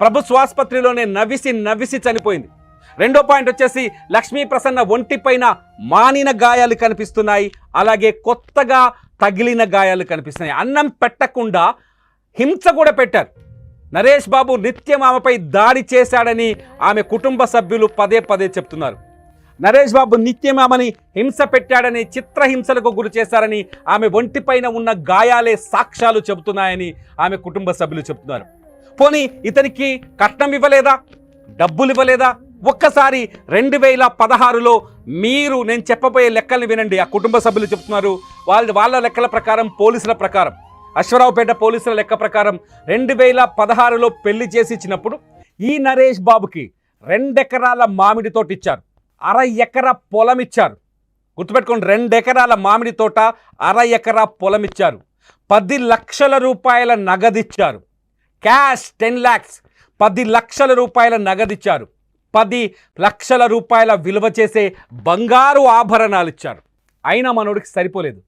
ప్రభుత్వ ఆసుపత్రిలోనే నవ్విసి చనిపోయింది. రెండో పాయింట్ వచ్చేసి లక్ష్మీ ప్రసన్న ఒంటిపైన మానిన గాయాలు కనిపిస్తున్నాయి, అలాగే కొత్తగా తగిలిన గాయాలు కనిపిస్తున్నాయి. అన్నం పెట్టకుండా హింస కూడా పెట్టారు. నరేష్ బాబు నిత్యం ఆమెపై దాడి చేశాడని ఆమె కుటుంబ సభ్యులు పదే చెప్తున్నారు. నరేష్ బాబు నిత్యం ఆమెని హింస పెట్టాడని, చిత్రహింసలకు గురి చేశారని, ఆమె ఒంటిపైన ఉన్న గాయాలే సాక్ష్యాలు చెబుతున్నాయని ఆమె కుటుంబ సభ్యులు చెప్తున్నారు. పోనీ ఇతనికి కట్నం ఇవ్వలేదా, డబ్బులు ఇవ్వలేదా? ఒక్కసారి 2016లో మీరు నేను చెప్పబోయే లెక్కల్ని వినండి. ఆ కుటుంబ సభ్యులు చెప్తున్నారు, వాళ్ళ లెక్కల ప్రకారం, పోలీసుల ప్రకారం, అశ్వరావుపేట పోలీసుల లెక్క ప్రకారం 2016లో పెళ్లి చేసి ఇచ్చినప్పుడు ఈ నరేష్ బాబుకి 2 ఎకరాల మామిడి తోట ఇచ్చారు, 1/2 ఎకరా పొలం ఇచ్చారు. గుర్తుపెట్టుకోండి, 2 ఎకరాల మామిడి తోట, 1/2 ఎకరా పొలం ఇచ్చారు. 10 లక్షల రూపాయల నగదిచ్చారు. క్యాష్ 10 lakhs, 10 లక్షల రూపాయల నగదిచ్చారు. 10 లక్షల రూపాయల విలువ చేసే బంగారు ఆభరణాలు ఇచ్చారు. అయినా మనోడికి సరిపోలేదు.